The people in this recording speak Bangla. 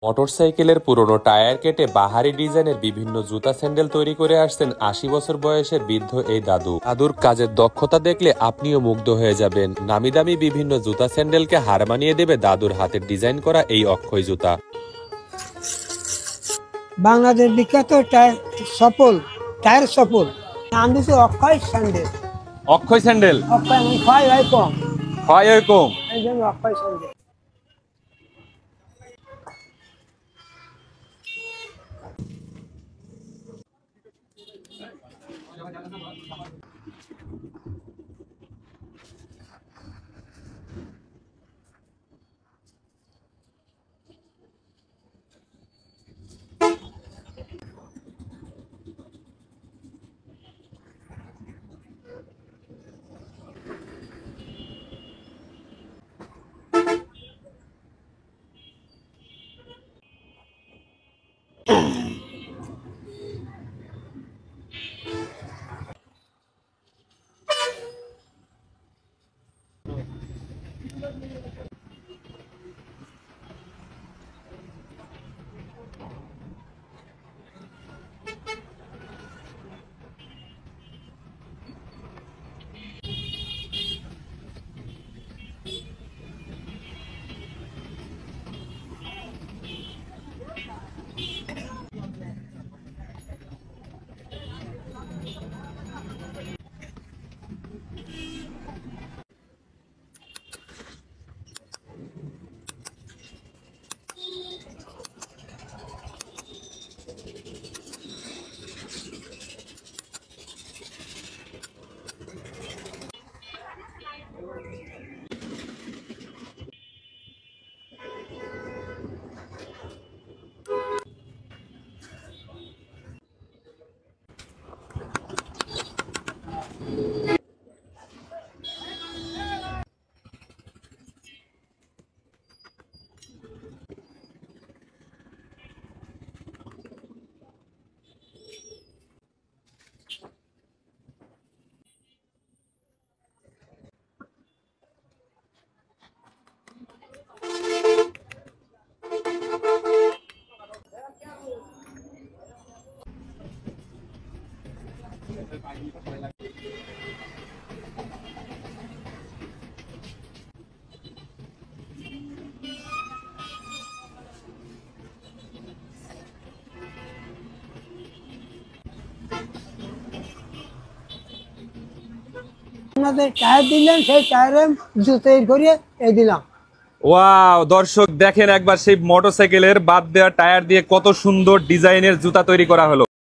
মোটরসাইকেলের পুরনো টায়ার কেটে বাহারি ডিজাইনের বিভিন্ন জুতা স্যান্ডেল তৈরি করে আসছেন ৮০ বছর বয়সের বৃদ্ধ এই দাদু। দাদুর কাজের দক্ষতা দেখলে আপনিও মুগ্ধ হয়ে যাবেন। নামি দামি বিভিন্ন জুতা স্যান্ডেলকে হার মানিয়ে দেবে দাদুর হাতের ডিজাইন করা এই অক্ষয় জুতা। বাংলাদেশ বিখ্যাত টায়ার সফল নাম দিচ্ছে অক্ষয় স্যান্ডেল। অক্ষয় স্যান্ডেল, অক্ষয় মানে ক্ষয় হয় কম, ক্ষয় হয় কম। এই জন্য অক্ষয় স্যান্ডেল। আমাদের টায়ার দিলেন, সেই টায়ারে জুতো করিয়ে এই দিলাম। ওয়াও, দর্শক দেখেন একবার সেই মোটরসাইকেলের বাদ দেওয়া টায়ার দিয়ে কত সুন্দর ডিজাইনের জুতা তৈরি করা হলো।